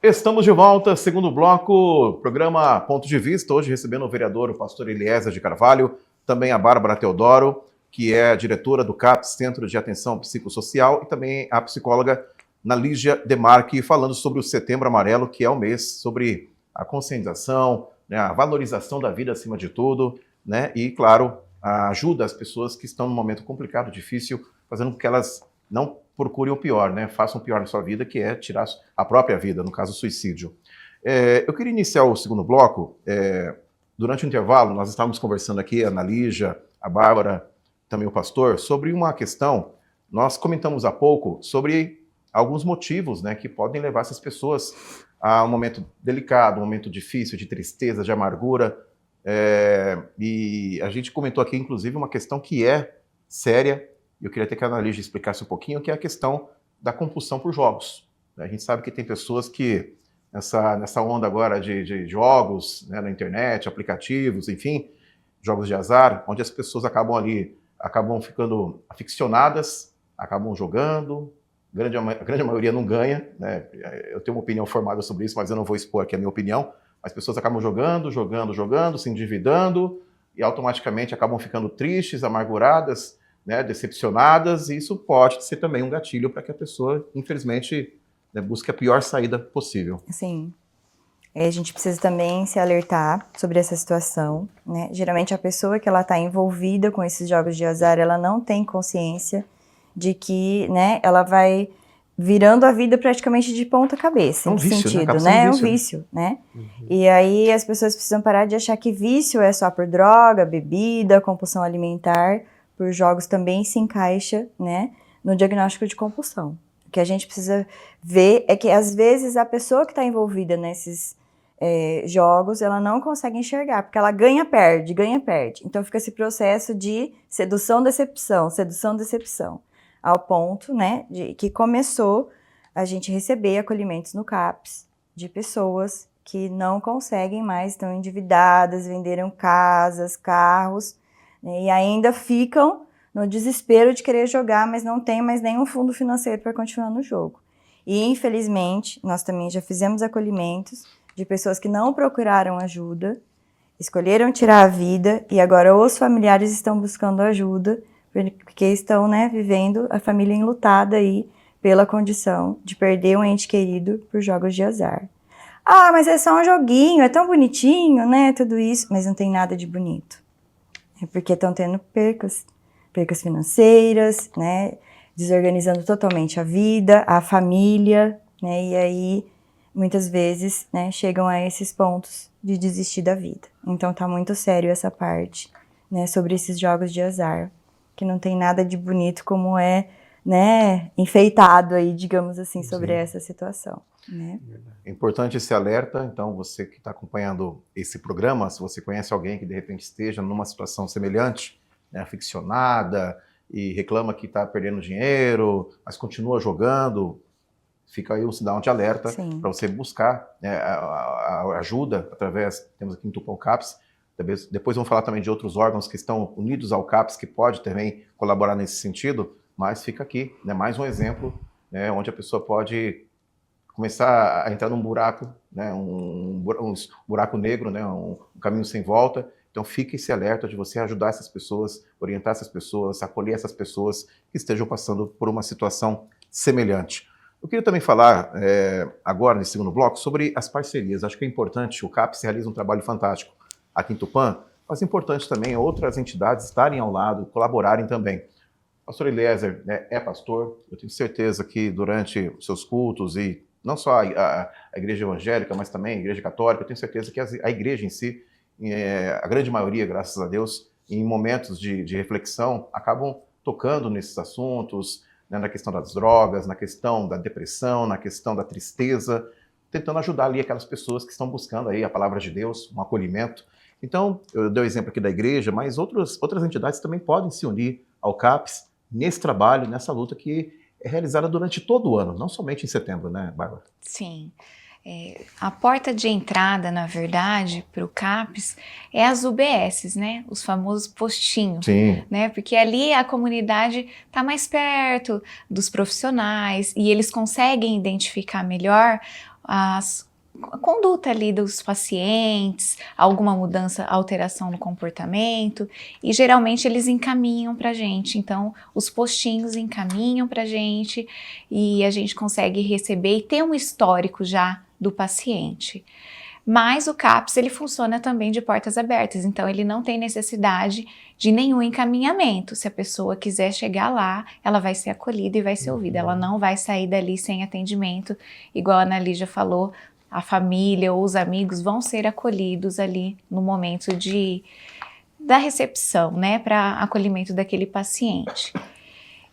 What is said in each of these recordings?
Estamos de volta, segundo bloco, programa Ponto de Vista, hoje recebendo o vereador, o pastor Eliezer de Carvalho, também a Bárbara Teodoro, que é a diretora do CAPS, Centro de Atenção Psicossocial, e também a psicóloga Nalígia Demarque, falando sobre o Setembro Amarelo, que é o mês sobre a conscientização, né, a valorização da vida acima de tudo, né, e, claro, a ajuda às pessoas que estão num momento complicado, difícil, fazendo com que elas não procurem o pior, né? Façam o pior na sua vida, que é tirar a própria vida, no caso, o suicídio. Eu queria iniciar o segundo bloco. Durante o intervalo, nós estávamos conversando aqui, a Ana Lígia, a Bárbara, também o pastor, sobre uma questão. Nós comentamos há pouco sobre alguns motivos, né, que podem levar essas pessoas a um momento delicado, um momento difícil, de tristeza, de amargura. E a gente comentou aqui, inclusive, uma questão que é séria. Eu queria até que a Ana Lígia explicasse um pouquinho, que é a questão da compulsão por jogos. A gente sabe que tem pessoas que, nessa onda agora de jogos, né, na internet, aplicativos, enfim, jogos de azar, onde as pessoas acabam ficando aficionadas, acabam jogando, a grande maioria não ganha, né? Eu tenho uma opinião formada sobre isso, mas eu não vou expor aqui a minha opinião. As pessoas acabam jogando, se endividando, e automaticamente acabam ficando tristes, amarguradas, né, decepcionadas, e isso pode ser também um gatilho para que a pessoa, infelizmente, né, busque a pior saída possível. Sim. A gente precisa também se alertar sobre essa situação, né? Geralmente a pessoa que ela está envolvida com esses jogos de azar, ela não tem consciência de que, né, ela vai virando a vida praticamente de ponta cabeça, É um vício, sentido, né? É um vício, né? E aí as pessoas precisam parar de achar que vício é só por droga, bebida, compulsão alimentar. Por jogos também se encaixa, né, no diagnóstico de compulsão. O que a gente precisa ver é que, às vezes, a pessoa que está envolvida nesses jogos, ela não consegue enxergar, porque ela ganha-perde. Então, fica esse processo de sedução-decepção, ao ponto, né, de que começou a gente receber acolhimentos no CAPS de pessoas que não conseguem mais, estão endividadas, venderam casas, carros, e ainda ficam no desespero de querer jogar, mas não tem mais nenhum fundo financeiro para continuar no jogo. E, infelizmente, nós também já fizemos acolhimentos de pessoas que não procuraram ajuda, escolheram tirar a vida, e agora os familiares estão buscando ajuda, porque estão, né, vivendo a família enlutada aí pela condição de perder um ente querido por jogos de azar. Ah, mas é só um joguinho, é tão bonitinho, né, tudo isso, mas não tem nada de bonito. É porque estão tendo percas financeiras, né, desorganizando totalmente a vida, a família, né, e aí muitas vezes, né, chegam a esses pontos de desistir da vida. Então tá muito sério essa parte, né, sobre esses jogos de azar, que não tem nada de bonito como é, né, enfeitado aí, digamos assim, sobre essa situação. Né? É importante esse alerta. Então, você que está acompanhando esse programa, se você conhece alguém que de repente esteja numa situação semelhante, né, aficionada, e reclama que está perdendo dinheiro, mas continua jogando, fica aí um sinal de alerta para você buscar, né, a ajuda através, temos aqui em Tupã o CAPS, depois vamos falar também de outros órgãos que estão unidos ao CAPS, que pode também colaborar nesse sentido, mas fica aqui, né, mais um exemplo, né, onde a pessoa pode começar a entrar num buraco, né, um buraco negro, né, um caminho sem volta. Então fique esse alerta de você ajudar essas pessoas, orientar essas pessoas, acolher essas pessoas que estejam passando por uma situação semelhante. Eu queria também falar agora, nesse segundo bloco, sobre as parcerias. Acho que é importante, o CAPS realiza um trabalho fantástico aqui em Tupã, mas é importante também outras entidades estarem ao lado, colaborarem também. O pastor Eliezer, né, é pastor, eu tenho certeza que durante os seus cultos e não só a igreja evangélica, mas também a igreja católica, eu tenho certeza que a igreja em si, a grande maioria, graças a Deus, em momentos de reflexão, acabam tocando nesses assuntos, né, na questão das drogas, na questão da depressão, na questão da tristeza, tentando ajudar ali aquelas pessoas que estão buscando aí a palavra de Deus, um acolhimento. Então, eu dei o exemplo aqui da igreja, mas outras entidades também podem se unir ao CAPS nesse trabalho, nessa luta que é realizada durante todo o ano, não somente em setembro, né, Bárbara? Sim. A porta de entrada, na verdade, para o CAPS é as UBSs, né? Os famosos postinhos. Sim. Né? Porque ali a comunidade está mais perto dos profissionais e eles conseguem identificar melhor a conduta ali dos pacientes, alguma mudança, alteração no comportamento, e geralmente eles encaminham para a gente. Então, os postinhos encaminham para a gente e a gente consegue receber e ter um histórico já do paciente. Mas o CAPS, ele funciona também de portas abertas, então ele não tem necessidade de nenhum encaminhamento. Se a pessoa quiser chegar lá, ela vai ser acolhida e vai ser ouvida. Ela não vai sair dali sem atendimento, igual a Ana Lígia falou, a família ou os amigos vão ser acolhidos ali no momento da recepção, né, para acolhimento daquele paciente.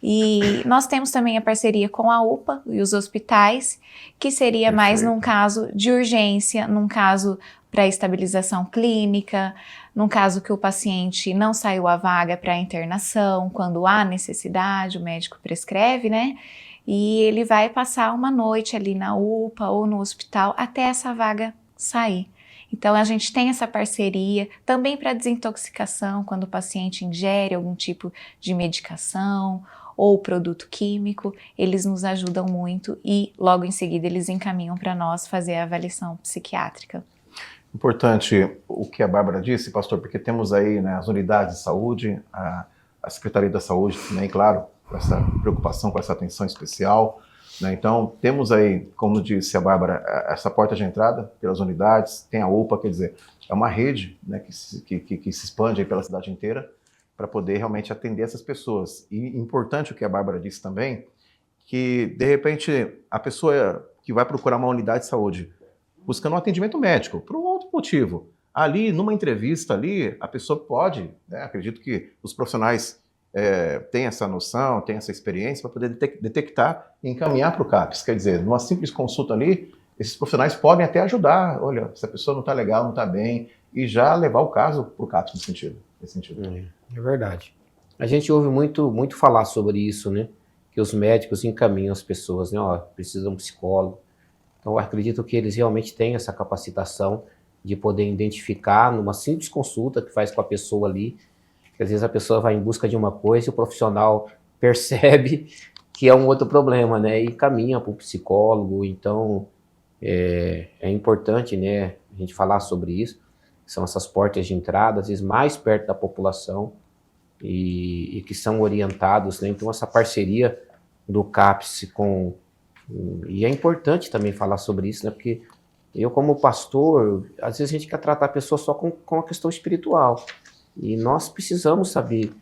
E nós temos também a parceria com a UPA e os hospitais, que seria mais num caso de urgência, num caso para estabilização clínica, num caso que o paciente não saiu a vaga para internação, quando há necessidade, o médico prescreve, né? E ele vai passar uma noite ali na UPA ou no hospital até essa vaga sair. Então a gente tem essa parceria também para desintoxicação, quando o paciente ingere algum tipo de medicação ou produto químico, eles nos ajudam muito e logo em seguida eles encaminham para nós fazer a avaliação psiquiátrica. Importante o que a Bárbara disse, pastor, porque temos aí, né, as unidades de saúde, a Secretaria da Saúde também, claro, com essa preocupação, com essa atenção especial, né? Então, temos aí, como disse a Bárbara, essa porta de entrada pelas unidades, tem a UPA, quer dizer, é uma rede, né, que se expande aí pela cidade inteira para poder realmente atender essas pessoas. E importante o que a Bárbara disse também, que, de repente, a pessoa que vai procurar uma unidade de saúde buscando um atendimento médico, por um outro motivo, ali, numa entrevista ali, a pessoa pode, né, acredito que os profissionais tem essa noção, tem essa experiência para poder detectar e encaminhar para o CAPS. Quer dizer, numa simples consulta ali, esses profissionais podem até ajudar. Olha, se a pessoa não está legal, não está bem, e já levar o caso para o CAPS nesse sentido. É verdade. A gente ouve muito falar sobre isso, né? Que os médicos encaminham as pessoas, né? Ó, precisa de um psicólogo. Então, eu acredito que eles realmente têm essa capacitação de poder identificar numa simples consulta que faz com a pessoa ali. Porque às vezes a pessoa vai em busca de uma coisa e o profissional percebe que é um outro problema, né? E caminha para o psicólogo. Então, é importante, né, a gente falar sobre isso. São essas portas de entrada, às vezes mais perto da população e que são orientados, né? Então, essa parceria do CAPS com... E é importante também falar sobre isso, né? Porque eu, como pastor, às vezes a gente quer tratar a pessoa só com a questão espiritual. E nós precisamos saber,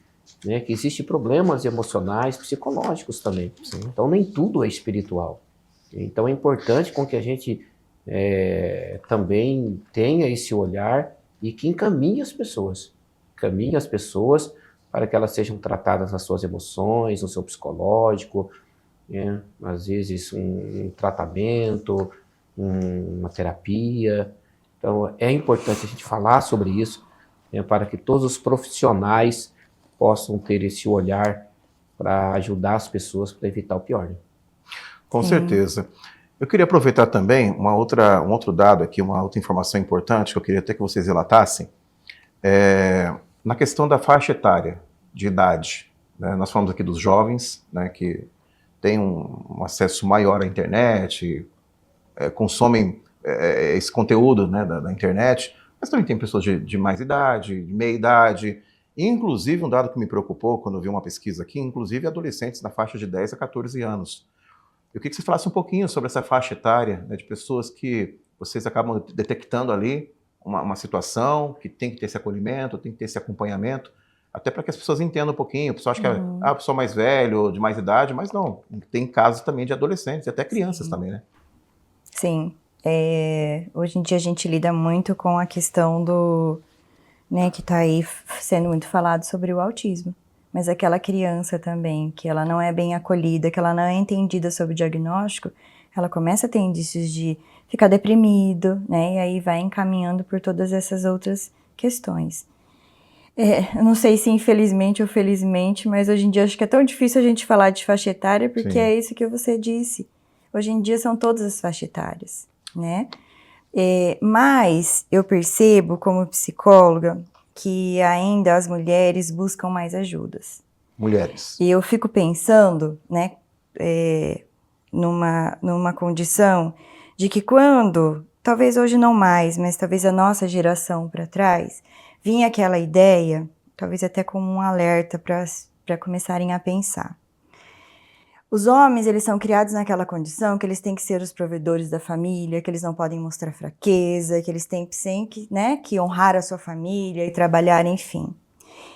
né, que existem problemas emocionais, psicológicos também. Sim. Então nem tudo é espiritual. Então é importante com que a gente também tenha esse olhar e que encaminhe as pessoas. Encaminhe as pessoas para que elas sejam tratadas nas suas emoções, no seu psicológico, né, às vezes um tratamento, uma terapia. Então é importante a gente falar sobre isso, para que todos os profissionais possam ter esse olhar para ajudar as pessoas para evitar o pior. Né? Com certeza. Eu queria aproveitar também um outro dado aqui, uma outra informação importante que eu queria até que vocês relatassem, na questão da faixa etária de idade. Né? Nós falamos aqui dos jovens, né, que têm um acesso maior à internet, consomem esse conteúdo, né, da internet, mas também tem pessoas de mais idade, de meia idade, inclusive um dado que me preocupou quando eu vi uma pesquisa aqui, inclusive adolescentes na faixa de 10 a 14 anos. Eu queria que você falasse um pouquinho sobre essa faixa etária, né, de pessoas que vocês acabam detectando ali uma situação que tem que ter esse acolhimento, tem que ter esse acompanhamento, até para que as pessoas entendam um pouquinho. O pessoal acha que é a pessoa mais velha ou de mais idade, mas não, tem casos também de adolescentes e até crianças também, né? Sim. Hoje em dia a gente lida muito com a questão do, né, que está aí sendo muito falado sobre o autismo, mas aquela criança também, que ela não é bem acolhida, que ela não é entendida sobre o diagnóstico, ela começa a ter indícios de ficar deprimido, né, e aí vai encaminhando por todas essas outras questões. Eu não sei se infelizmente ou felizmente, mas hoje em dia acho que é tão difícil a gente falar de faixa etária, porque Sim. É isso que você disse. Hoje em dia são todas as faixas etárias, né? Mas eu percebo, como psicóloga, que ainda as mulheres buscam mais ajudas. Mulheres. E eu fico pensando, né, numa condição de que quando, talvez hoje não mais, mas talvez a nossa geração para trás, vinha aquela ideia, talvez até como um alerta para começarem a pensar. Os homens, eles são criados naquela condição que eles têm que ser os provedores da família, que eles não podem mostrar fraqueza, que eles têm que, né, que honrar a sua família e trabalhar, enfim.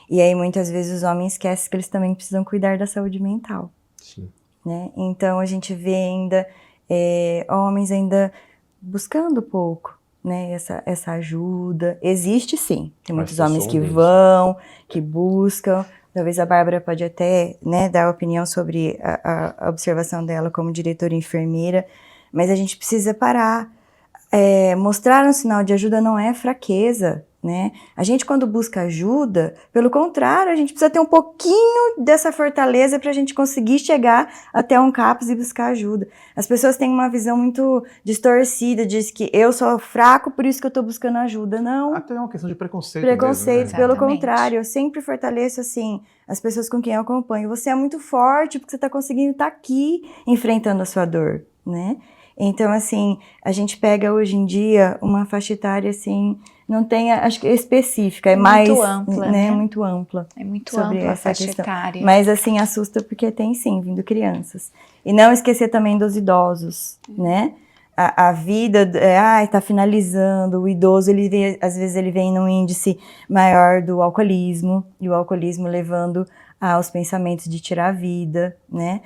E aí, muitas vezes, os homens esquecem que eles também precisam cuidar da saúde mental. Sim. Né? Então, a gente vê ainda homens ainda buscando pouco, né, essa ajuda. Existe, sim. Tem muitos homens que vão, que buscam. Talvez a Bárbara pode até, né, dar opinião sobre a observação dela como diretora enfermeira, mas a gente precisa parar. Mostrar um sinal de ajuda não é fraqueza, né? A gente, quando busca ajuda, pelo contrário, a gente precisa ter um pouquinho dessa fortaleza para a gente conseguir chegar até um CAPS e buscar ajuda. As pessoas têm uma visão muito distorcida, diz que eu sou fraco, por isso que eu estou buscando ajuda. Não. Até é uma questão de preconceito. Preconceito, mesmo, né? pelo Exatamente. contrário, eu sempre fortaleço, assim, as pessoas com quem eu acompanho. Você é muito forte porque você está conseguindo estar aqui enfrentando a sua dor, né? Então, assim, a gente pega hoje em dia uma faixa etária, assim, não tem, acho que específica, é mais... Muito ampla, né? Muito ampla. É muito Sobre ampla a essa faixa questão. etária. Mas, assim, assusta porque tem, sim, vindo crianças. E não esquecer também dos idosos, né? A vida, tá finalizando, o idoso, às vezes ele vem num índice maior do alcoolismo, e o alcoolismo levando aos pensamentos de tirar a vida, né?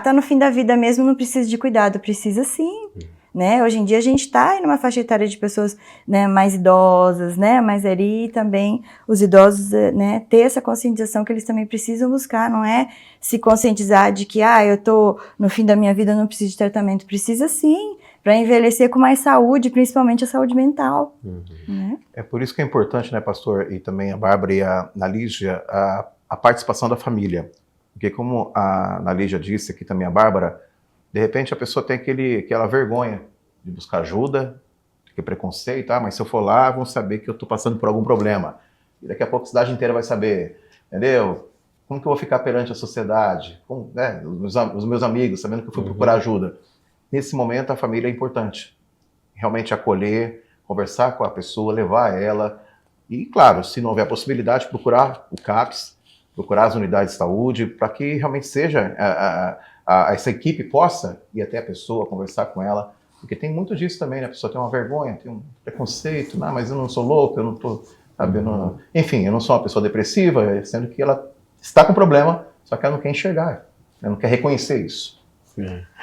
Tá no fim da vida mesmo, não precisa de cuidado. Precisa sim, né? Hoje em dia a gente tá numa faixa etária de pessoas, né, mais idosas, né? Mas ali também os idosos, né, ter essa conscientização que eles também precisam buscar, não é se conscientizar de que, eu tô no fim da minha vida, não preciso de tratamento. Precisa sim, para envelhecer com mais saúde, principalmente a saúde mental. Né? É por isso que é importante, né, pastor, e também a Bárbara e a Lígia, a participação da família. Porque como a Lígia disse, aqui também a Bárbara, de repente a pessoa tem aquela vergonha de buscar ajuda, que preconceito, mas se eu for lá, vão saber que eu estou passando por algum problema. E daqui a pouco a cidade inteira vai saber, entendeu? Como que eu vou ficar perante a sociedade? Como, né, os meus amigos, sabendo que eu fui procurar ajuda. Nesse momento, a família é importante. Realmente acolher, conversar com a pessoa, levar ela. E, claro, se não houver possibilidade, procurar o CAPS, procurar as unidades de saúde, para que realmente seja essa equipe possa ir até a pessoa, conversar com ela. Porque tem muito disso também, né? A pessoa tem uma vergonha, tem um preconceito. Mas eu não sou louco, eu não estou sabendo... Enfim, eu não sou uma pessoa depressiva, sendo que ela está com problema, só que ela não quer enxergar, ela não quer reconhecer isso.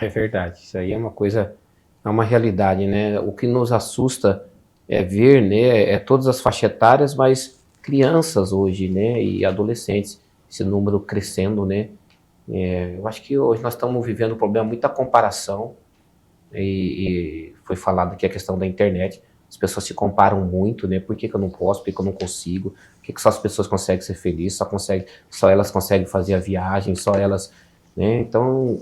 É verdade, isso aí é uma coisa, é uma realidade, né? O que nos assusta é ver, né, todas as faixas etárias, mas crianças hoje, né, e adolescentes, esse número crescendo, né? Eu acho que hoje nós estamos vivendo um problema, muita comparação, e foi falado aqui a questão da internet, as pessoas se comparam muito, né? Por que eu não posso, por que eu não consigo, por que só as pessoas conseguem ser felizes, só elas conseguem fazer a viagem, só elas... Né? Então,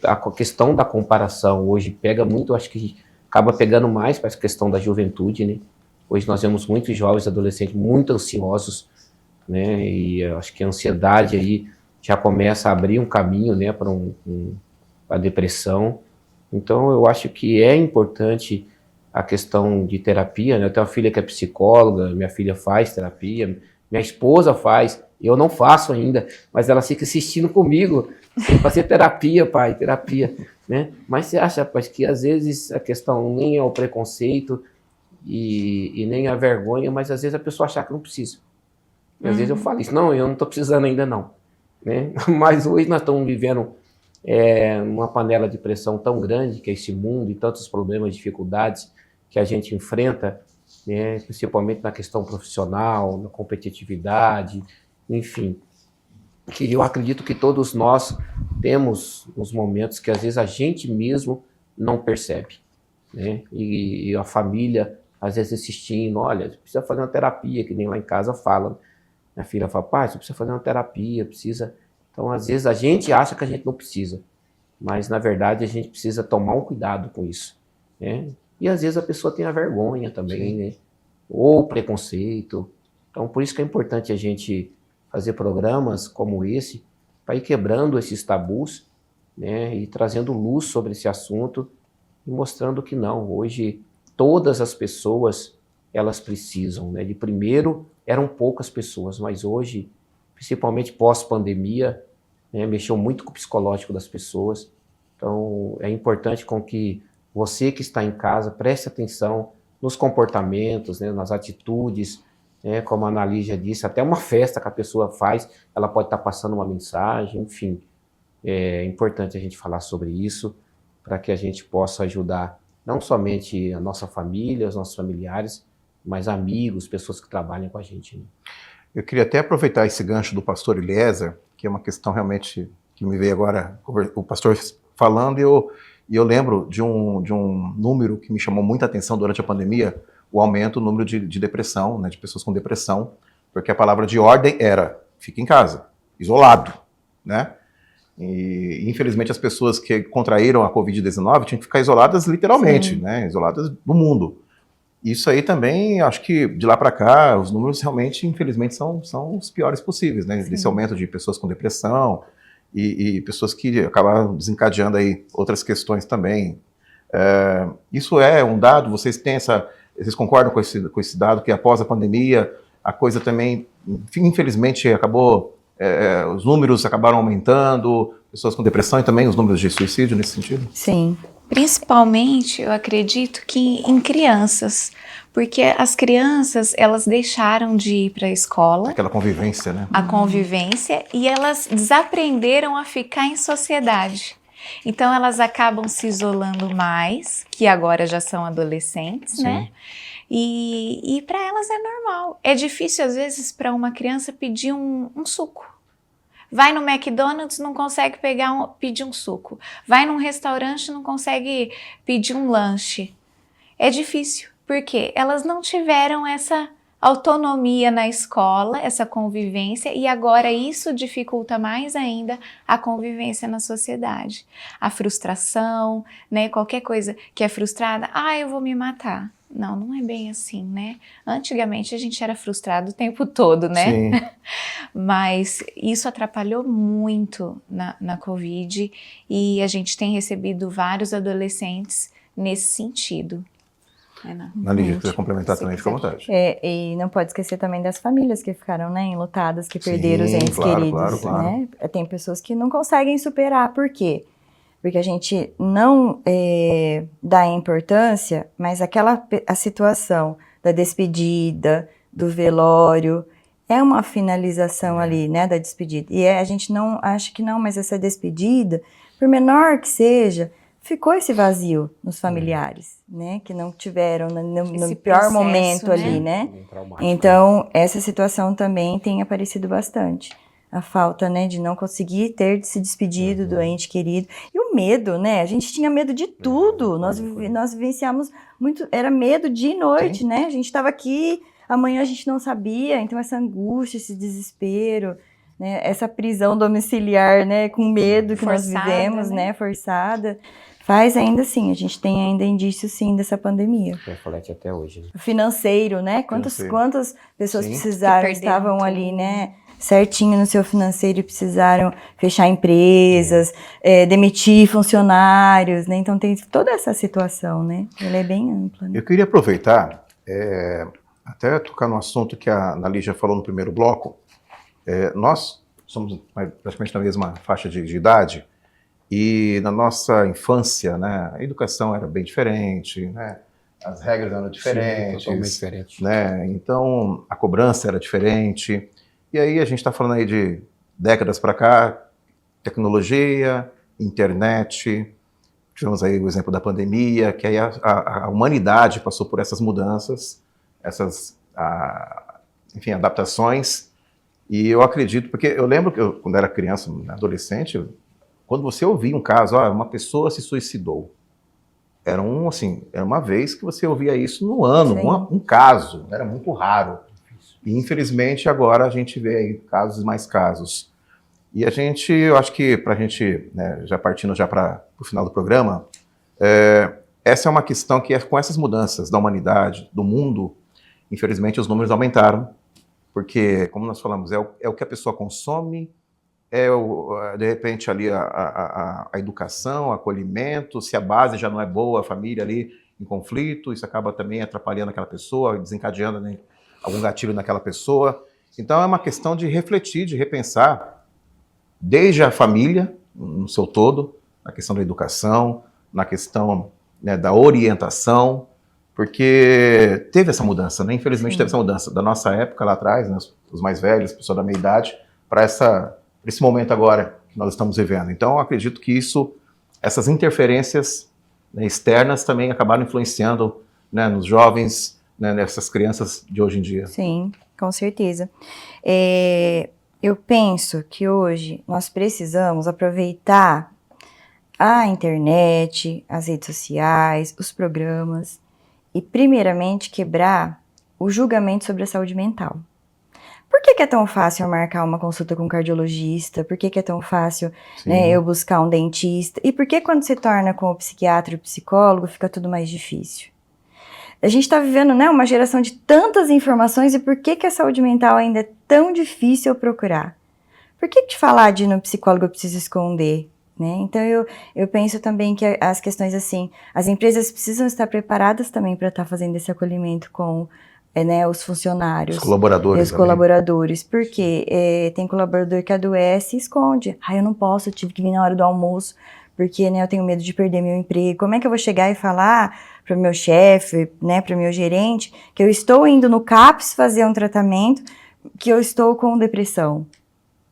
a questão da comparação hoje pega muito, acho que acaba pegando mais para essa questão da juventude, né? Hoje nós vemos muitos jovens adolescentes muito ansiosos, né? E acho que a ansiedade aí já começa a abrir um caminho, né, para a depressão. Então, eu acho que é importante a questão de terapia, né? Eu tenho uma filha que é psicóloga, minha filha faz terapia, minha esposa faz, eu não faço ainda, mas ela fica assistindo comigo. Tem que fazer terapia, pai, terapia, né? Mas você acha, pai, que às vezes a questão nem é o preconceito e nem a vergonha, mas às vezes a pessoa acha que não precisa. E às vezes eu falo isso, não, eu não estou precisando ainda não, né? Mas hoje nós estamos vivendo uma panela de pressão tão grande, que é esse mundo e tantos problemas, dificuldades que a gente enfrenta, né? Principalmente na questão profissional, na competitividade, enfim. Que eu acredito que todos nós temos uns momentos que às vezes a gente mesmo não percebe, né? E a família às vezes assistindo, olha, você precisa fazer uma terapia, que nem lá em casa fala. Minha filha fala, pai, você precisa fazer uma terapia, precisa... Então às vezes a gente acha que a gente não precisa, mas na verdade a gente precisa tomar um cuidado com isso, né? E às vezes a pessoa tem a vergonha também, né? Ou preconceito. Então por isso que é importante a gente fazer programas como esse, para ir quebrando esses tabus, né, e trazendo luz sobre esse assunto, e mostrando que não, hoje todas as pessoas, elas precisam, né? De primeiro eram poucas pessoas, mas hoje, principalmente pós-pandemia, né, mexeu muito com o psicológico das pessoas. Então, é importante com que você que está em casa preste atenção nos comportamentos, né, nas atitudes, né, como a Ana já disse, até uma festa que a pessoa faz, ela pode estar passando uma mensagem, enfim. É importante a gente falar sobre isso para que a gente possa ajudar não somente a nossa família, os nossos familiares, mas amigos, pessoas que trabalham com a gente, né? Eu queria até aproveitar esse gancho do pastor Eliezer, que é uma questão realmente que me veio agora, o pastor falando, e eu lembro de um número que me chamou muita atenção durante a pandemia, o aumento do número de depressão, né, de pessoas com depressão, porque a palavra de ordem era, fique em casa, isolado, né? E infelizmente as pessoas que contraíram a Covid-19 tinham que ficar isoladas literalmente, né, isoladas do mundo. Isso aí também, acho que de lá para cá, os números realmente, infelizmente, são os piores possíveis, né? Esse aumento de pessoas com depressão e pessoas que acabaram desencadeando aí outras questões também. Isso é um dado, vocês concordam com esse dado, que após a pandemia, a coisa também, infelizmente, os números acabaram aumentando, pessoas com depressão e também os números de suicídio nesse sentido? Sim. Principalmente, eu acredito que em crianças, porque as crianças, elas deixaram de ir para a escola. Aquela convivência, né? A convivência, e elas desaprenderam a ficar em sociedade. Então, elas acabam se isolando mais, que agora já são adolescentes, né? E para elas é normal. É difícil, às vezes, para uma criança pedir um suco. Vai no McDonald's, não consegue pedir um suco. Vai num restaurante, não consegue pedir um lanche. É difícil, porque elas não tiveram essa autonomia na escola, essa convivência, e agora isso dificulta mais ainda a convivência na sociedade. A frustração, né? Qualquer coisa que é frustrada, eu vou me matar. Não, não é bem assim, né? Antigamente a gente era frustrado o tempo todo, né? Sim. Mas isso atrapalhou muito na Covid e a gente tem recebido vários adolescentes nesse sentido. Na Lígia, quiser complementar também, fica à vontade. E não pode esquecer também das famílias que ficaram, né, enlutadas, que perderam os entes queridos, né? Tem pessoas que não conseguem superar, por quê? Porque a gente não dá importância, mas a situação da despedida, do velório, é uma finalização ali, né, da despedida. E a gente não acha que não, mas essa despedida, por menor que seja, ficou esse vazio nos familiares, né, que não tiveram no pior momento, né, ali, né? Então, essa situação também tem aparecido bastante. A falta, né, de não conseguir ter se despedido do ente querido. E o medo, né? A gente tinha medo de tudo. Nós vivenciamos muito, era medo dia e noite, né? A gente estava aqui, amanhã a gente não sabia. Então, essa angústia, esse desespero, né? Essa prisão domiciliar, né? Com medo que nós vivemos, né? Forçada. Faz ainda assim, a gente tem ainda indícios sim dessa pandemia. Reflete até hoje, né? Financeiro, né? Quantas pessoas precisaram, estavam ali, né? Certinho no seu financeiro e precisaram fechar empresas, demitir funcionários, né? Então tem toda essa situação, né? Ela é bem ampla, né? Eu queria aproveitar, até tocar no assunto que a Ana Lígia falou no primeiro bloco. Nós somos praticamente na mesma faixa de idade e na nossa infância, né, a educação era bem diferente, né? As regras eram diferentes, sim, totalmente diferente, né? Então a cobrança era diferente. E aí a gente está falando aí de décadas para cá, tecnologia, internet, tivemos aí o exemplo da pandemia, que aí a humanidade passou por essas mudanças, essas adaptações, e eu acredito, porque eu lembro que quando era criança, adolescente, quando você ouvia um caso, uma pessoa se suicidou, era uma vez que você ouvia isso no ano, um caso, era muito raro. E, infelizmente, agora a gente vê aí mais casos. E eu acho que para a gente, né, já partindo já para o final do programa, essa é uma questão que com essas mudanças da humanidade, do mundo, infelizmente os números aumentaram, porque, como nós falamos, é o que a pessoa consome de repente, ali a educação, o acolhimento, se a base já não é boa, a família ali em conflito, isso acaba também atrapalhando aquela pessoa, desencadeando, né, algum gatilho naquela pessoa. Então é uma questão de refletir, de repensar, desde a família, no seu todo, na questão da educação, na questão, né, da orientação, porque teve essa mudança, né? Infelizmente Sim. teve essa mudança da nossa época lá atrás, né, os mais velhos, pessoas da meia idade, para esse momento agora que nós estamos vivendo. Então eu acredito que essas interferências, né, externas também acabaram influenciando, né, nos jovens, né, nessas crianças de hoje em dia. Sim, com certeza. Eu penso que hoje nós precisamos aproveitar a internet, as redes sociais, os programas e, primeiramente, quebrar o julgamento sobre a saúde mental. Por que é tão fácil eu marcar uma consulta com um cardiologista? Por que é tão fácil, né, eu buscar um dentista? E por que quando se torna com o psiquiatra e o psicólogo fica tudo mais difícil? A gente está vivendo, né, uma geração de tantas informações e por que a saúde mental ainda é tão difícil eu procurar? Por que te falar de ir no psicólogo eu preciso esconder? Né? Então eu penso também que as questões assim, as empresas precisam estar preparadas também para estar fazendo esse acolhimento com, né, os funcionários. Os colaboradores. Os colaboradores, porque tem colaborador que adoece e esconde. Eu não posso, eu tive que vir na hora do almoço, porque, né, eu tenho medo de perder meu emprego. Como é que eu vou chegar e falar para o meu chefe, né, para o meu gerente, que eu estou indo no CAPS fazer um tratamento, que eu estou com depressão?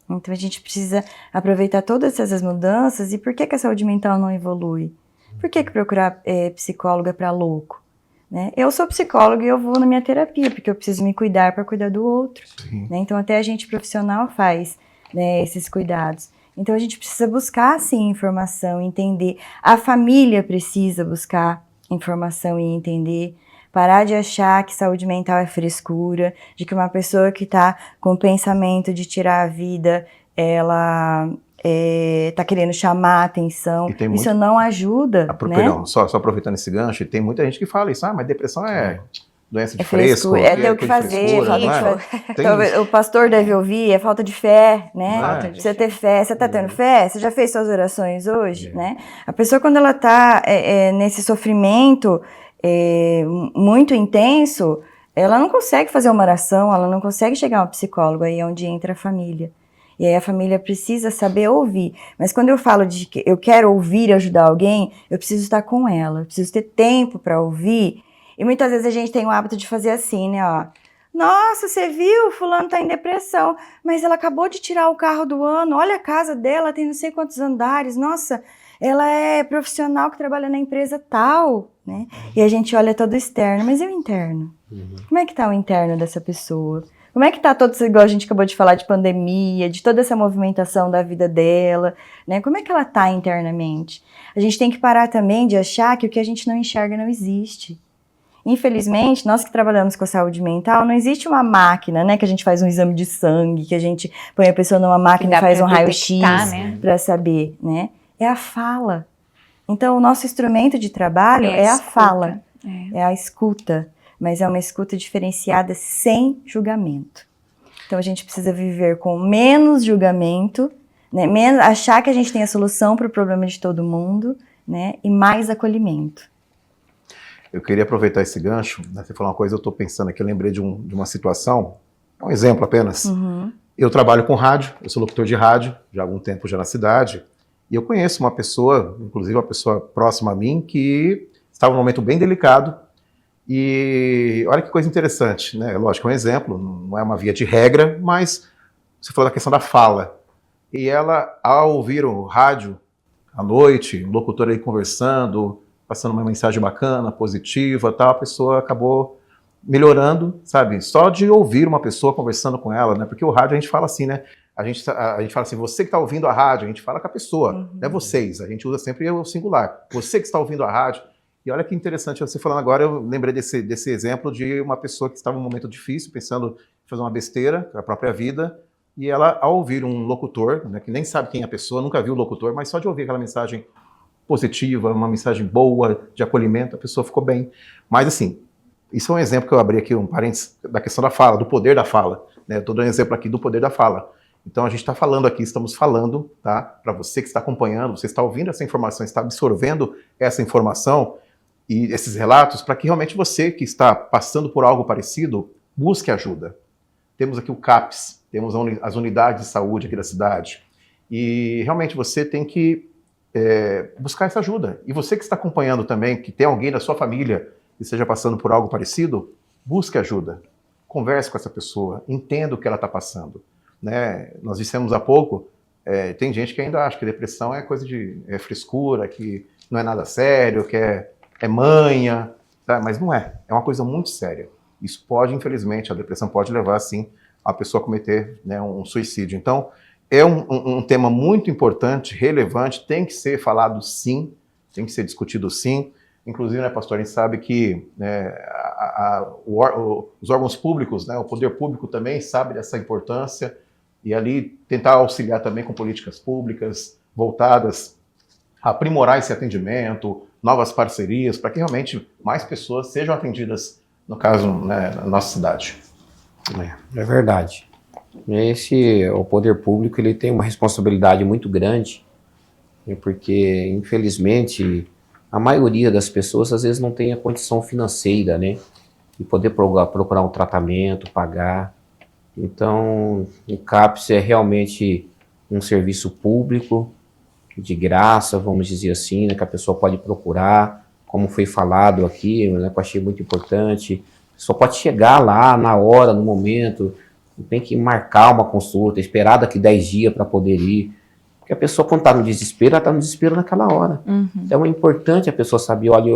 Então a gente precisa aproveitar todas essas mudanças. E por que a saúde mental não evolui? Por que procurar psicólogo é para louco? Né? Eu sou psicóloga e eu vou na minha terapia, porque eu preciso me cuidar para cuidar do outro. Né? Então até a gente profissional faz, né, esses cuidados. Então a gente precisa buscar, sim, informação, entender. A família precisa buscar informação e entender. Parar de achar que saúde mental é frescura, de que uma pessoa que está com o pensamento de tirar a vida, ela está querendo chamar a atenção. Isso não ajuda, né? Perdão, só aproveitando esse gancho, tem muita gente que fala isso, mas depressão é doença de fresco. É ter o que fazer. O pastor deve ouvir, é falta de fé, né? Precisa ter fé. Você está tendo fé? Você já fez suas orações hoje? Né? A pessoa, quando ela está nesse sofrimento muito intenso, ela não consegue fazer uma oração, ela não consegue chegar a um psicólogo, aí é onde entra a família. E aí a família precisa saber ouvir. Mas quando eu falo de que eu quero ouvir e ajudar alguém, eu preciso estar com ela, eu preciso ter tempo para ouvir. E muitas vezes a gente tem o hábito de fazer assim, né, ó. Nossa, você viu? Fulano tá em depressão, mas ela acabou de tirar o carro do ano, olha a casa dela, tem não sei quantos andares, nossa, ela é profissional que trabalha na empresa tal, né? E a gente olha todo externo, mas e o interno? Como é que tá o interno dessa pessoa? Como é que tá todo, igual a gente acabou de falar de pandemia, de toda essa movimentação da vida dela, né? Como é que ela tá internamente? A gente tem que parar também de achar que o que a gente não enxerga não existe. Infelizmente, nós que trabalhamos com a saúde mental, não existe uma máquina, né, que a gente faz um exame de sangue, que a gente põe a pessoa numa máquina e faz um raio-x, né, para saber, né? É a fala. Então, o nosso instrumento de trabalho é a fala, é a escuta, mas é uma escuta diferenciada sem julgamento. Então, a gente precisa viver com menos julgamento, né, achar que a gente tem a solução para o problema de todo mundo, né, e mais acolhimento. Eu queria aproveitar esse gancho, né, você falou uma coisa, eu estou pensando aqui, eu lembrei de uma situação, um exemplo apenas. Eu trabalho com rádio, eu sou locutor de rádio, já há algum tempo já na cidade, e eu conheço uma pessoa, inclusive uma pessoa próxima a mim, que estava num momento bem delicado, e olha que coisa interessante, né? Lógico, é um exemplo, não é uma via de regra, mas você falou da questão da fala. E ela, ao ouvir o rádio à noite, um locutor aí conversando, passando uma mensagem bacana, positiva, tal, a pessoa acabou melhorando, sabe? Só de ouvir uma pessoa conversando com ela, né? Porque o rádio a gente fala assim, né? A gente fala assim, você que está ouvindo a rádio, a gente fala com a pessoa, não é vocês, a gente usa sempre o singular. Você que está ouvindo a rádio. E olha que interessante, você falando agora, eu lembrei desse exemplo de uma pessoa que estava num momento difícil, pensando em fazer uma besteira com a própria vida, e ela, ao ouvir um locutor, né, que nem sabe quem é a pessoa, nunca viu o locutor, mas só de ouvir aquela mensagem positiva, uma mensagem boa, de acolhimento, a pessoa ficou bem. Mas assim, isso é um exemplo que eu abri aqui, um parênteses, da questão da fala, do poder da fala. Né? Estou dando um exemplo aqui do poder da fala. Então a gente está falando aqui, estamos falando, tá? Para você que está acompanhando, você está ouvindo essa informação, está absorvendo essa informação e esses relatos, para que realmente você que está passando por algo parecido, busque ajuda. Temos aqui o CAPS, temos as unidades de saúde aqui da cidade, e realmente você tem que buscar essa ajuda. E você que está acompanhando também, que tem alguém da sua família que esteja passando por algo parecido, busque ajuda. Converse com essa pessoa, entenda o que ela está passando. Né? Nós dissemos há pouco, tem gente que ainda acha que depressão é coisa de frescura, que não é nada sério, que é manha, tá? Mas não é. É uma coisa muito séria. Isso pode, infelizmente, a depressão pode levar, sim, a pessoa a cometer, né, um suicídio. Então, é um tema muito importante, relevante, tem que ser falado sim, tem que ser discutido sim. Inclusive, né, pastor, a gente sabe que os órgãos públicos, né, o poder público também sabe dessa importância e ali tentar auxiliar também com políticas públicas voltadas a aprimorar esse atendimento, novas parcerias, para que realmente mais pessoas sejam atendidas, no caso, né, na nossa cidade. É verdade. O poder público ele tem uma responsabilidade muito grande, né, porque, infelizmente, a maioria das pessoas às vezes não tem a condição financeira, né, de poder procurar um tratamento, pagar. Então, o CAPS é realmente um serviço público, de graça, vamos dizer assim, né, que a pessoa pode procurar, como foi falado aqui, né, que eu achei muito importante. A pessoa pode chegar lá na hora, no momento, não tem que marcar uma consulta, esperar daqui 10 dias para poder ir. Porque a pessoa, quando está no desespero, ela está no desespero naquela hora. Uhum. Então é importante a pessoa saber, olha,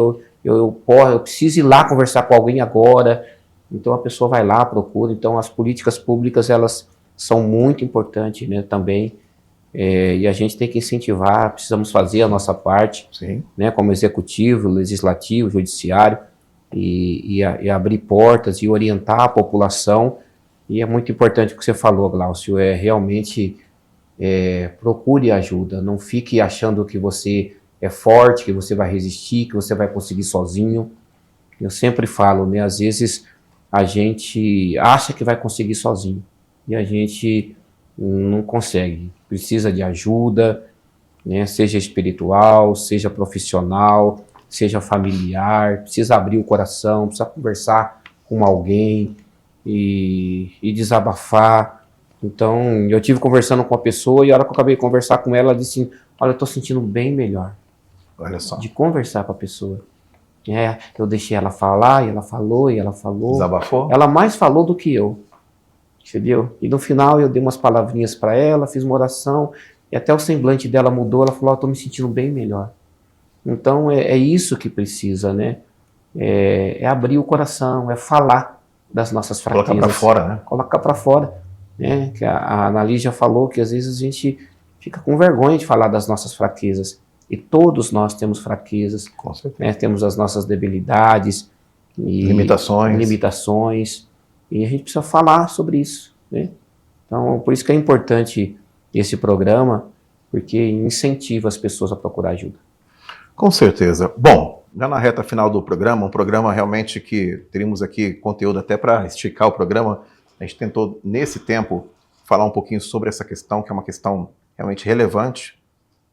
eu preciso ir lá conversar com alguém agora. Então a pessoa vai lá, procura. Então as políticas públicas, elas são muito importantes, né, também. E a gente tem que incentivar, precisamos fazer a nossa parte, Sim. Né, como executivo, legislativo, judiciário, e abrir portas e orientar a população. E é muito importante o que você falou, Glaucio, realmente procure ajuda, não fique achando que você é forte, que você vai resistir, que você vai conseguir sozinho. Eu sempre falo, né, às vezes a gente acha que vai conseguir sozinho, e a gente não consegue, precisa de ajuda, né, seja espiritual, seja profissional, seja familiar, precisa abrir o coração, precisa conversar com alguém e desabafar. Então, eu tive conversando com a pessoa e a hora que eu acabei de conversar com ela, ela disse assim, olha, eu estou sentindo bem melhor. Olha só. De conversar com a pessoa. Eu deixei ela falar, e ela falou, e ela falou. Desabafou? Ela mais falou do que eu. Entendeu? E no final eu dei umas palavrinhas para ela, fiz uma oração, e até o semblante dela mudou, ela falou, eu estou me sentindo bem melhor. Então é isso que precisa, né? É abrir o coração, é falar das nossas fraquezas. Colocar para fora, né? Colocar para fora. Né? Que a Analí já falou que às vezes a gente fica com vergonha de falar das nossas fraquezas. E todos nós temos fraquezas. Com certeza. Né? Temos as nossas debilidades. E limitações. E a gente precisa falar sobre isso, né? Então, por isso que é importante esse programa, porque incentiva as pessoas a procurar ajuda. Com certeza. Bom, já na reta final do programa, um programa realmente que teríamos aqui conteúdo até para esticar o programa, a gente tentou, nesse tempo, falar um pouquinho sobre essa questão, que é uma questão realmente relevante,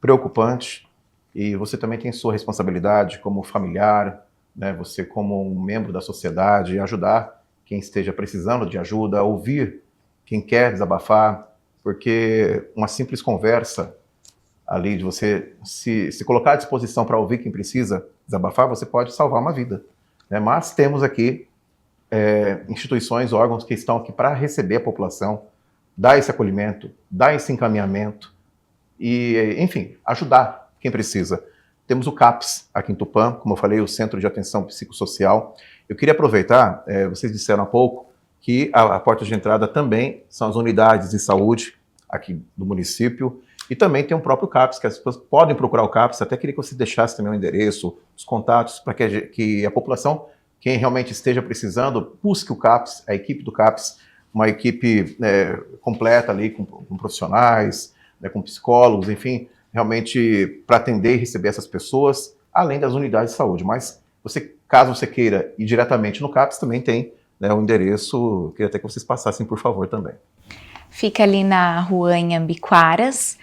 preocupante, e você também tem sua responsabilidade como familiar, né? Você como um membro da sociedade, ajudar quem esteja precisando de ajuda, ouvir quem quer desabafar, porque uma simples conversa ali, de você se colocar à disposição para ouvir quem precisa desabafar, você pode salvar uma vida. Né? Mas temos aqui instituições, órgãos que estão aqui para receber a população, dar esse acolhimento, dar esse encaminhamento e, enfim, ajudar quem precisa. Temos o CAPS aqui em Tupã, como eu falei, o Centro de Atenção Psicossocial. Eu queria aproveitar, vocês disseram há pouco, que a porta de entrada também são as unidades de saúde aqui do município e também tem o próprio CAPS, que as pessoas podem procurar o CAPS. Até queria que você deixasse também o endereço, os contatos, para que a população, quem realmente esteja precisando, busque o CAPS, a equipe do CAPS, uma equipe completa ali com profissionais, né, com psicólogos, enfim, realmente para atender e receber essas pessoas, além das unidades de saúde. Mas caso você queira ir diretamente no CAPS, também tem, né, o endereço. Queria até que vocês passassem, por favor, também. fica ali na rua Inhambiquaras,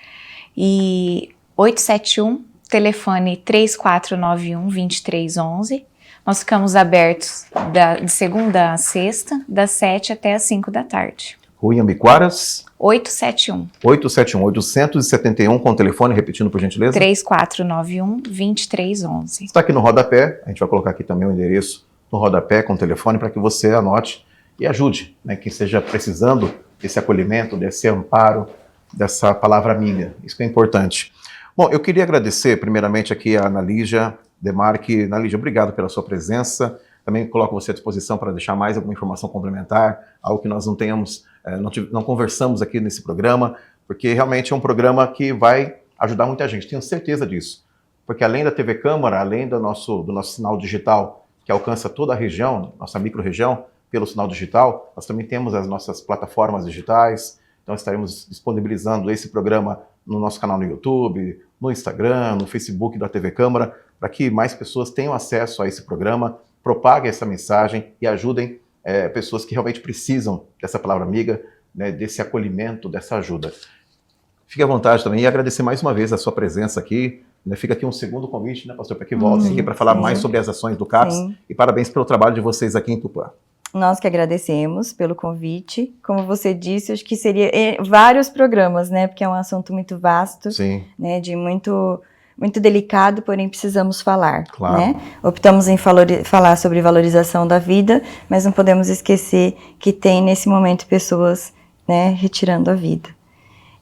e 871, telefone 3491-2311. Nós ficamos abertos de segunda a sexta, das 7 até as 5 da tarde. Rua Inhambiquaras, 871. 871, com o telefone, repetindo por gentileza. 3491-2311. Está aqui no rodapé, a gente vai colocar aqui também o endereço no rodapé com o telefone para que você anote e ajude, né, quem esteja precisando desse acolhimento, desse amparo, dessa palavra amiga. Isso que é importante. Bom, eu queria agradecer primeiramente aqui a Ana Lígia Demarque. Ana Lígia, obrigado pela sua presença. Também coloco você à disposição para deixar mais alguma informação complementar, algo que nós não tenhamos, não conversamos aqui nesse programa, porque realmente é um programa que vai ajudar muita gente, tenho certeza disso. Porque além da TV Câmara, além do nosso sinal digital, que alcança toda a região, nossa micro-região, pelo sinal digital, nós também temos as nossas plataformas digitais, então estaremos disponibilizando esse programa no nosso canal no YouTube, no Instagram, no Facebook da TV Câmara, para que mais pessoas tenham acesso a esse programa, propaguem essa mensagem e ajudem pessoas que realmente precisam dessa palavra amiga, né, desse acolhimento, dessa ajuda. Fique à vontade também e agradecer mais uma vez a sua presença aqui. Né, fica aqui um segundo convite, né, pastor, para que volte aqui para falar mais sobre as ações do CAPS. Sim. E parabéns pelo trabalho de vocês aqui em Tupã. Nós que agradecemos pelo convite. Como você disse, acho que seria vários programas, né? Porque é um assunto muito vasto, sim, né? De muito delicado, porém precisamos falar, claro, né? Optamos em falar sobre valorização da vida, mas não podemos esquecer que tem nesse momento pessoas, né, retirando a vida.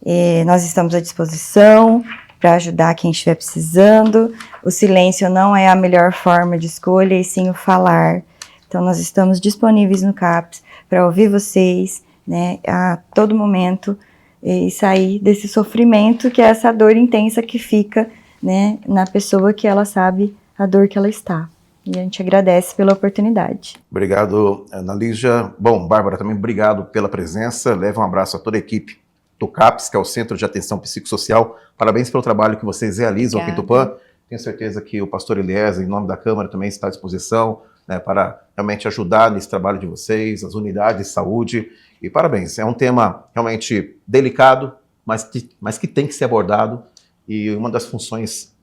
E nós estamos à disposição para ajudar quem estiver precisando. O silêncio não é a melhor forma de escolha, e sim o falar. Então, nós estamos disponíveis no CAPS para ouvir vocês, né, a todo momento, e sair desse sofrimento, que é essa dor intensa que fica, né, na pessoa, que ela sabe a dor que ela está. E a gente agradece pela oportunidade. Obrigado, Ana Lígia. Bom, Bárbara, também obrigado pela presença. Leva um abraço a toda a equipe do CAPS, que é o Centro de Atenção Psicossocial. Parabéns pelo trabalho que vocês realizam aqui em Tupã. Tenho certeza que o pastor Eliezer, em nome da Câmara, também está à disposição, né, para realmente ajudar nesse trabalho de vocês, as unidades de saúde. E parabéns, é um tema realmente delicado, mas que tem que ser abordado. E uma das funções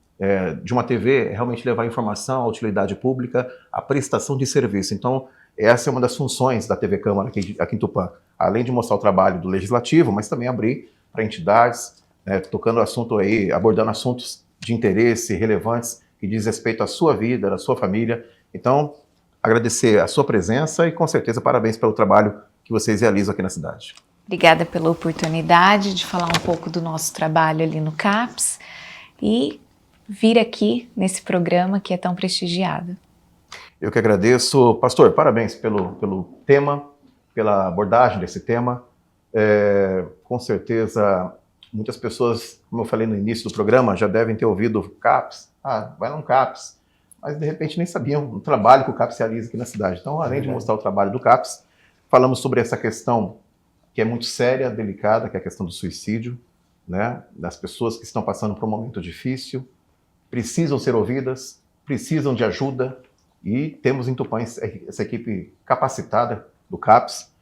de uma TV é realmente levar informação, a utilidade pública, a prestação de serviço. Então, essa é uma das funções da TV Câmara aqui em Tupã. Além de mostrar o trabalho do Legislativo, mas também abrir para entidades, tocando assunto aí, abordando assuntos de interesse relevantes que diz respeito à sua vida, à sua família. Então, agradecer a sua presença e, com certeza, parabéns pelo trabalho que vocês realizam aqui na cidade. Obrigada pela oportunidade de falar um pouco do nosso trabalho ali no CAPS e vir aqui nesse programa que é tão prestigiado. Eu que agradeço. Pastor, parabéns pelo tema, pela abordagem desse tema. Com certeza, muitas pessoas, como eu falei no início do programa, já devem ter ouvido CAPS. Vai lá no CAPS. Mas, de repente, nem sabiam o trabalho que o CAPS realiza aqui na cidade. Então, além de mostrar o trabalho do CAPS, falamos sobre essa questão que é muito séria, delicada, que é a questão do suicídio, né? Das pessoas que estão passando por um momento difícil, precisam ser ouvidas, precisam de ajuda, e temos em Tupã essa equipe capacitada do CAPS,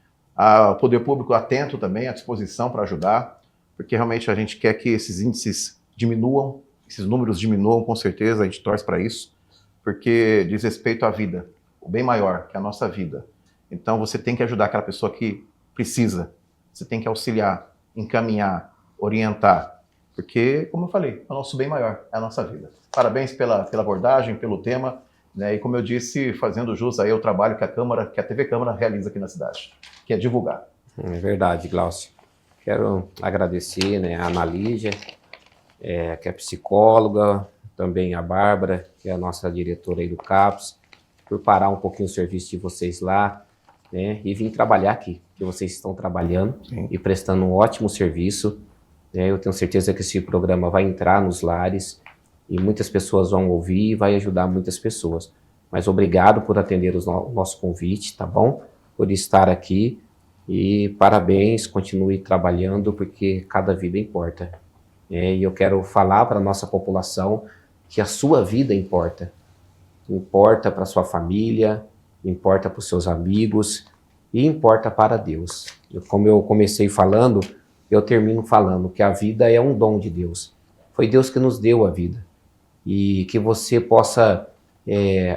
o poder público atento também, à disposição para ajudar, porque realmente a gente quer que esses índices diminuam, esses números diminuam, com certeza, a gente torce para isso, porque diz respeito à vida, o bem maior, que é a nossa vida. Então você tem que ajudar aquela pessoa que precisa, você tem que auxiliar, encaminhar, orientar, porque, como eu falei, é o nosso bem maior, é a nossa vida. Parabéns pela abordagem, pelo tema, né? E como eu disse, fazendo jus aí ao trabalho que a TV Câmara realiza aqui na cidade, que é divulgar. É verdade, Glaucio. Quero agradecer, né, a Ana Lígia, que é psicóloga, também a Bárbara, que é a nossa diretora aí do CAPS, por parar um pouquinho o serviço de vocês lá, né, e vir trabalhar aqui, que vocês estão trabalhando. Sim. E prestando um ótimo serviço. Eu tenho certeza que esse programa vai entrar nos lares e muitas pessoas vão ouvir e vai ajudar muitas pessoas. Mas obrigado por atender o nosso convite, tá bom? Por estar aqui e parabéns, continue trabalhando porque cada vida importa. E eu quero falar para a nossa população que a sua vida importa. Importa para sua família, importa para os seus amigos e importa para Deus. Como eu comecei falando, eu termino falando que a vida é um dom de Deus. Foi Deus que nos deu a vida. E que você possa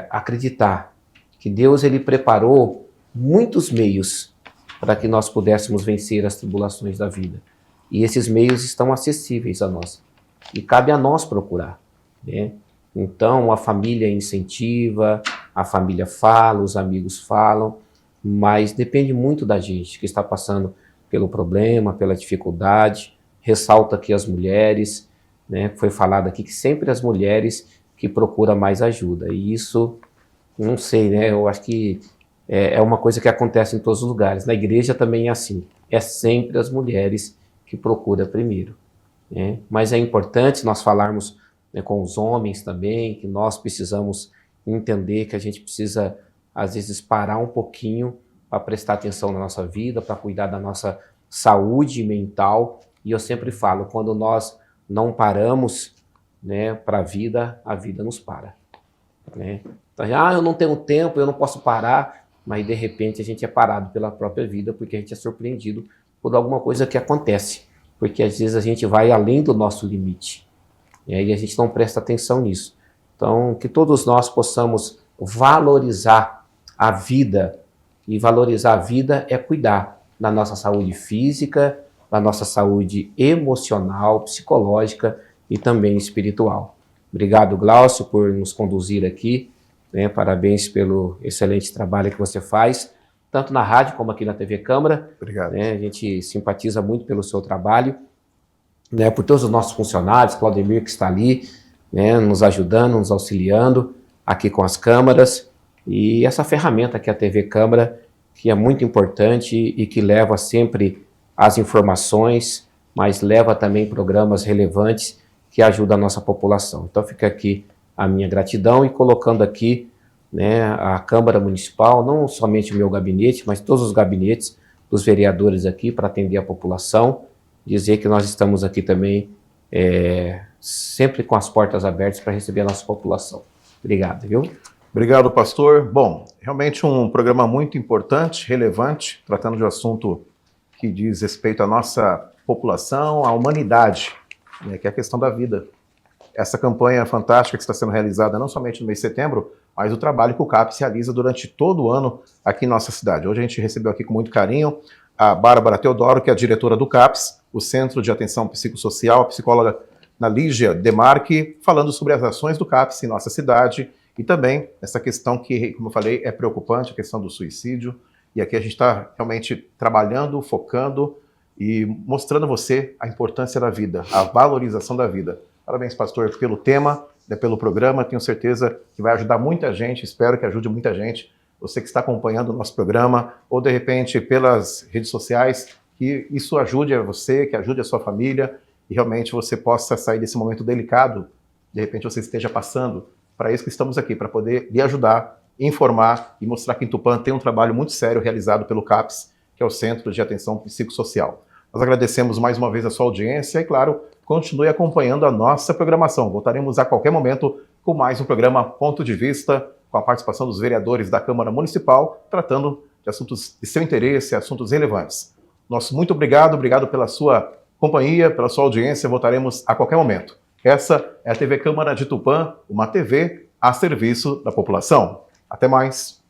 acreditar que Deus ele preparou muitos meios para que nós pudéssemos vencer as tribulações da vida. E esses meios estão acessíveis a nós. E cabe a nós procurar, né? Então, a família incentiva, a família fala, os amigos falam, mas depende muito da gente que está passando pelo problema, pela dificuldade. Ressalta aqui as mulheres, né? Foi falado aqui que sempre as mulheres que procuram mais ajuda. E isso, não sei, né? Eu acho que é uma coisa que acontece em todos os lugares. Na igreja também é assim. É sempre as mulheres que procuram primeiro, né? Mas é importante nós falarmos, né, com os homens também, que nós precisamos entender que a gente precisa, às vezes, parar um pouquinho para prestar atenção na nossa vida, para cuidar da nossa saúde mental. E eu sempre falo, quando nós não paramos, né, para a vida nos para, né? Então, eu não tenho tempo, eu não posso parar, mas de repente a gente é parado pela própria vida, porque a gente é surpreendido por alguma coisa que acontece, porque às vezes a gente vai além do nosso limite, e aí a gente não presta atenção nisso. Então, que todos nós possamos valorizar a vida, e valorizar a vida é cuidar da nossa saúde física, da nossa saúde emocional, psicológica e também espiritual. Obrigado, Glaucio, por nos conduzir aqui, né? Parabéns pelo excelente trabalho que você faz, tanto na rádio como aqui na TV Câmara. Obrigado. Né? A gente simpatiza muito pelo seu trabalho, né? Por todos os nossos funcionários, Claudemir que está ali, né? Nos ajudando, nos auxiliando aqui com as câmaras, e essa ferramenta que é a TV Câmara, que é muito importante e que leva sempre as informações, mas leva também programas relevantes que ajudam a nossa população. Então fica aqui a minha gratidão, e colocando aqui, né, a Câmara Municipal, não somente o meu gabinete, mas todos os gabinetes dos vereadores aqui para atender a população, dizer que nós estamos aqui também sempre com as portas abertas para receber a nossa população. Obrigado, viu? Obrigado, pastor. Bom, realmente um programa muito importante, relevante, tratando de um assunto que diz respeito à nossa população, à humanidade, né, que é a questão da vida. Essa campanha fantástica que está sendo realizada não somente no mês de setembro, mas o trabalho que o CAPS realiza durante todo o ano aqui em nossa cidade. Hoje a gente recebeu aqui com muito carinho a Bárbara Teodoro, que é a diretora do CAPS, o Centro de Atenção Psicossocial, a psicóloga Lígia Demarque, falando sobre as ações do CAPS em nossa cidade e também essa questão que, como eu falei, é preocupante, a questão do suicídio. E aqui a gente está realmente trabalhando, focando e mostrando a você a importância da vida, a valorização da vida. Parabéns, pastor, pelo tema, né, pelo programa. Tenho certeza que vai ajudar muita gente, espero que ajude muita gente. Você que está acompanhando o nosso programa, ou de repente pelas redes sociais, que isso ajude a você, que ajude a sua família, e realmente você possa sair desse momento delicado, de repente você esteja passando. Para isso que estamos aqui, para poder lhe ajudar, informar e mostrar que em Tupã tem um trabalho muito sério realizado pelo CAPS, que é o Centro de Atenção Psicossocial. Nós agradecemos mais uma vez a sua audiência e, claro, continue acompanhando a nossa programação. Voltaremos a qualquer momento com mais um programa Ponto de Vista, com a participação dos vereadores da Câmara Municipal, tratando de assuntos de seu interesse, assuntos relevantes. Nosso muito obrigado pela sua companhia, pela sua audiência. Voltaremos a qualquer momento. Essa é a TV Câmara de Tupã, uma TV a serviço da população. Até mais.